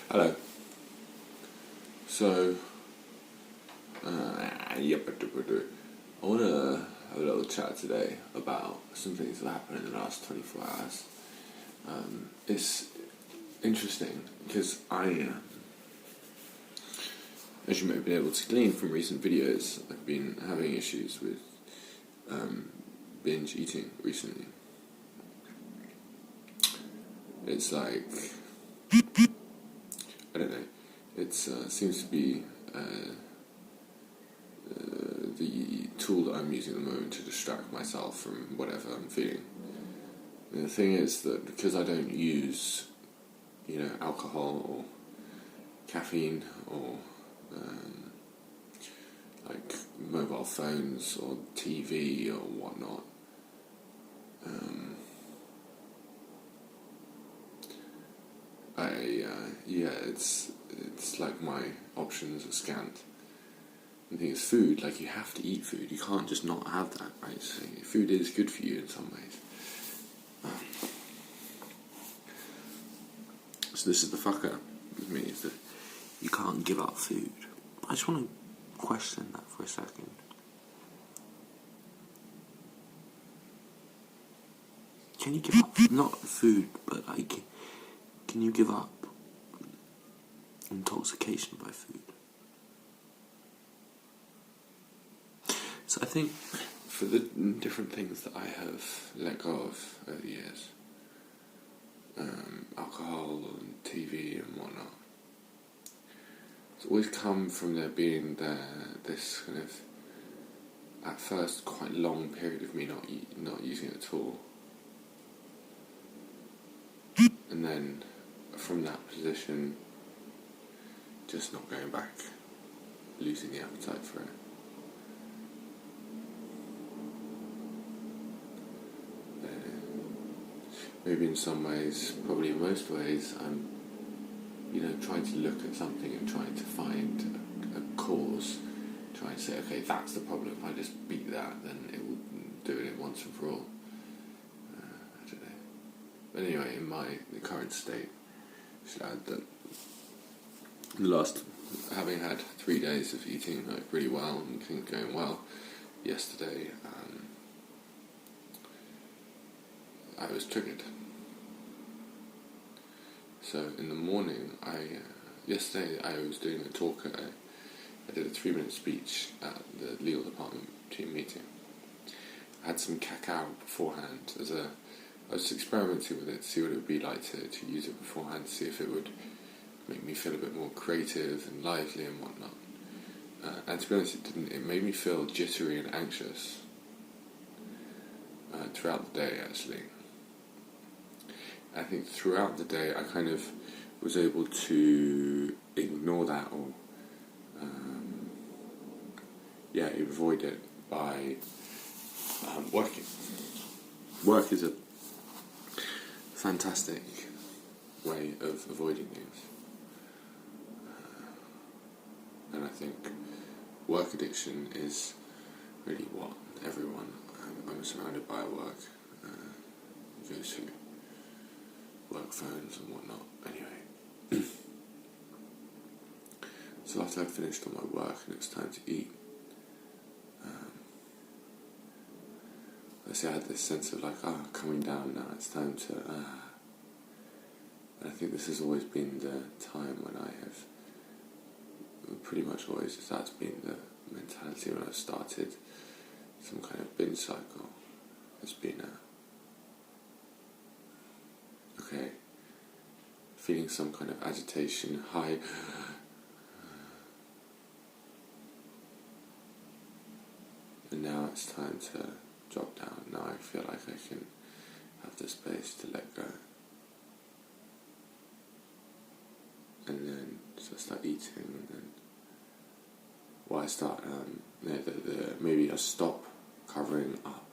Hello. So, I want to have a little chat today about some things that happened in the last 24 hours. It's interesting because as you may have been able to glean from recent videos, I've been having issues with binge eating recently. It's like, I don't know, it seems to be the tool that I'm using at the moment to distract myself from whatever I'm feeling. And the thing is that because I don't use, alcohol or caffeine or like mobile phones or TV or whatnot, it's like my options are scant. The thing is, food, like, you have to eat food. You can't just not have that, right? So food is good for you in some ways. So this is the fucker with me, is that you can't give up food. I just want to question that for a second. Can you give up, not food, but like, can you give up intoxication by food? So I think for the different things that I have let go of over the years, alcohol and TV and whatnot, it's always come from there being this kind of, at first, quite long period of me not using it at all. And then from that position, just not going back, losing the appetite for it. Maybe in some ways, probably in most ways, I'm, trying to look at something and trying to find a cause, trying to say, okay, that's the problem. If I just beat that, then it will do it once and for all. I don't know. But anyway, in the current state, I should add that having had 3 days of eating really well and things going well, yesterday, I was triggered. So in the morning, yesterday I was doing a talk. I did a 3-minute speech at the legal department team meeting. I had some cacao beforehand. I was experimenting with it to see what it would be like to use it beforehand, to see if it would make me feel a bit more creative and lively and whatnot. And to be honest, it didn't. It made me feel jittery and anxious throughout the day, actually. I think throughout the day I kind of was able to ignore that or avoid it by working. Work is a fantastic way of avoiding things. And I think work addiction is really what everyone I'm surrounded by at work goes through. Work phones and whatnot. Anyway, so after I finished all my work and it was time to eat, I had this sense of coming down now, it's time to, and I think this has always been the time when I have, pretty much always, that's been the mentality when I've started some kind of binge cycle. It's been okay, feeling some kind of agitation, high, and now it's time to drop down. Now I feel like I can have the space to let go. And then so I start eating, and then I start, maybe I stop covering up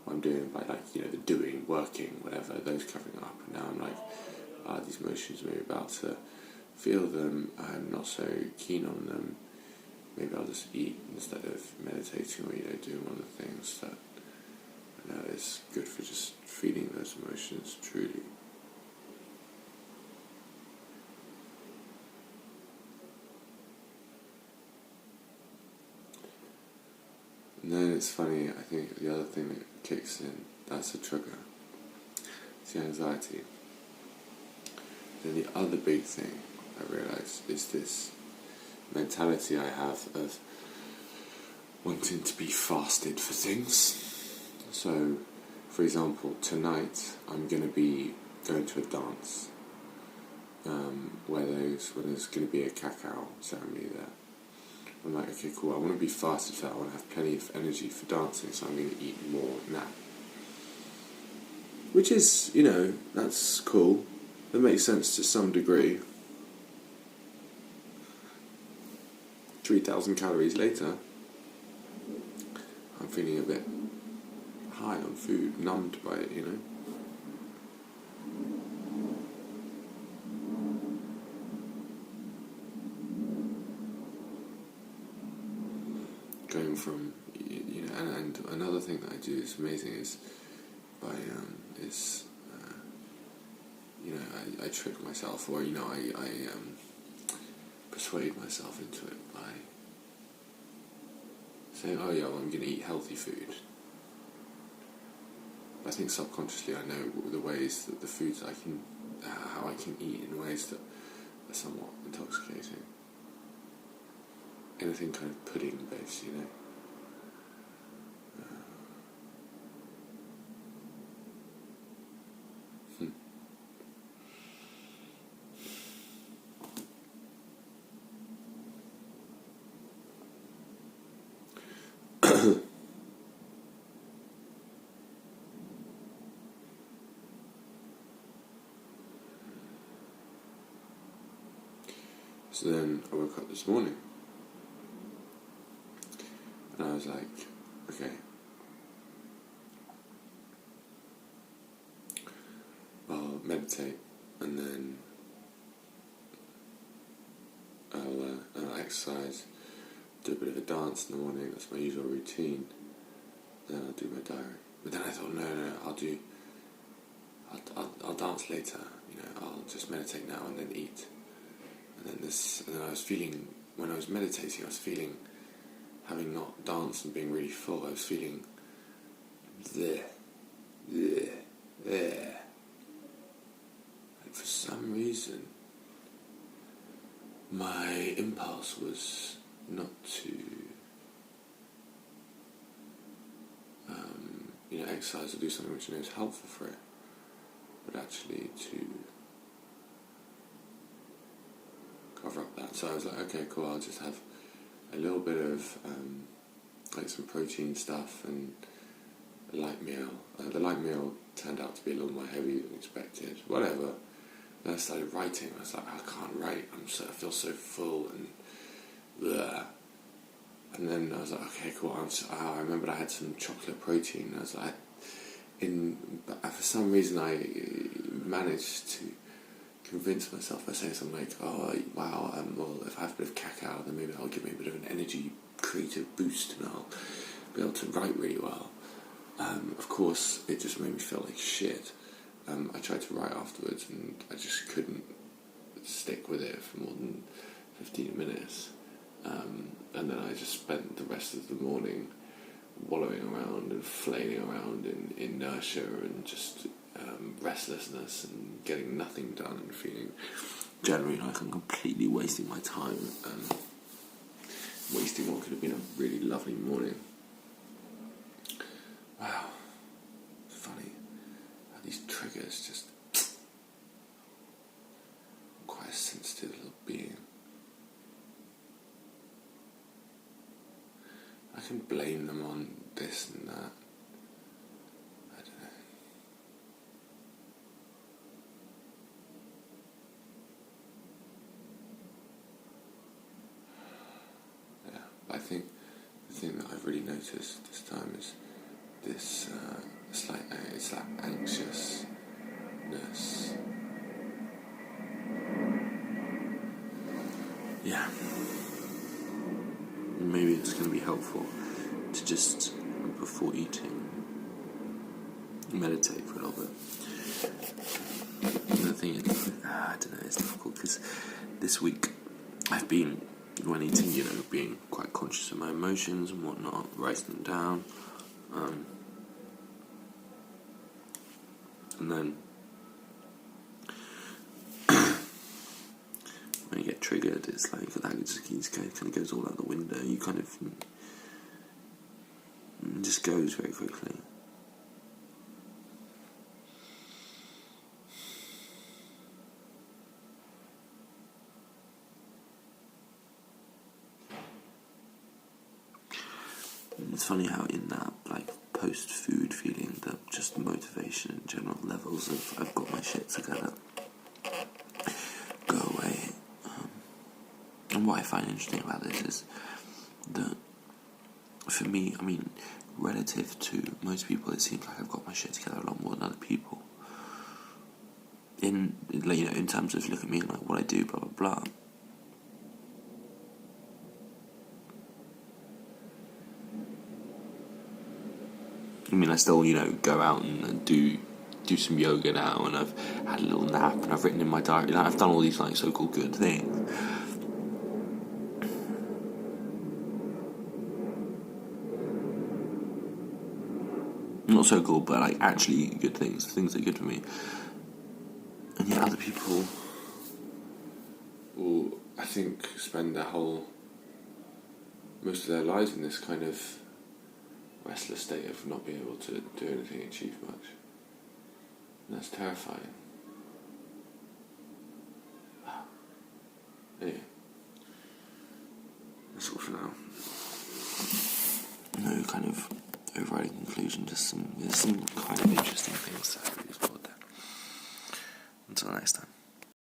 what I'm doing by the doing, working, whatever, those covering up, and now I'm like, these emotions, maybe about to feel them, I'm not so keen on them, maybe I'll just eat instead of meditating or, doing one of the things that I know is good for just feeling those emotions truly. then it's funny, I think the other thing that kicks in, that's a trigger. It's the anxiety. Then the other big thing I realise is this mentality I have of wanting to be fasted for things. So, for example, tonight I'm going to be going to a dance where there's going to be a cacao ceremony there. I'm like, okay, cool, I want to be fasted for that, I want to have plenty of energy for dancing, so I'm going to eat more now. Which is, that's cool. That makes sense to some degree. 3,000 calories later, I'm feeling a bit high on food, numbed by it, Going from, and another thing that I do is amazing is I trick myself, or I persuade myself into it by saying, oh yeah, well, I'm going to eat healthy food. I think subconsciously I know the ways that the foods how I can eat in ways that are somewhat intoxicating. Anything kind of pudding based, So then I woke up this morning and I was like, okay, I'll meditate and then I'll exercise, do a bit of a dance in the morning, that's my usual routine, then I'll do my diary. But then I thought, no, I'll dance later, I'll just meditate now and then eat. And then I was feeling, when I was meditating, having not danced and being really full, I was feeling there. And for some reason, my impulse was not to, exercise or do something which I know is helpful for it, but actually to cover up that. So I was like, okay, cool, I'll just have a little bit of some protein stuff and a light meal. The light meal turned out to be a little more heavy than expected. Whatever. Then I started writing. I was like, I can't write. I feel so full and bleh. And then I was like, okay, cool. I remembered I had some chocolate protein. I was like, for some reason I managed to convince myself by saying something like, oh wow, well, if I have a bit of cacao, then maybe that'll give me a bit of an energy, creative boost, and I'll be able to write really well. Of course, it just made me feel like shit. I tried to write afterwards, and I just couldn't stick with it for more than 15 minutes. And then I just spent the rest of the morning wallowing around and flailing around in inertia and just restlessness and getting nothing done and feeling generally like I'm completely wasting my time and wasting what could have been a really lovely morning. Wow, it's funny how these triggers just... I'm quite a sensitive little being. I can blame them on this and that. I don't know. Yeah, I think the thing that I've really noticed this time is this, it's like anxiousness. Yeah. Maybe it's going to be helpful to just, before eating, meditate for a little bit. And the thing is, I don't know, it's difficult because this week I've been when eating, you know, being quite conscious of my emotions and whatnot, writing them down. And then when you get triggered, it's like that just kind of goes all out the window. You kind of it just goes very quickly. It's funny how in that like post-food feeling, that just motivation and general levels of I've got my shit together go away. And what I find interesting about this is that for me, I mean, relative to most people, it seems like I've got my shit together a lot more than other people. In terms of look at me and like what I do, blah blah blah. I mean, I still, go out and do some yoga now, and I've had a little nap, and I've written in my diary, and I've done all these like so-called good things. Not so cool, but like actually good things that are good for me. And yet other people will, I think, spend most of their lives in this kind of restless state of not being able to do anything, achieve much. And that's terrifying. Anyway, that's all for now. No kind of overriding conclusion, just some kind of interesting things that I really explored there. Until next time.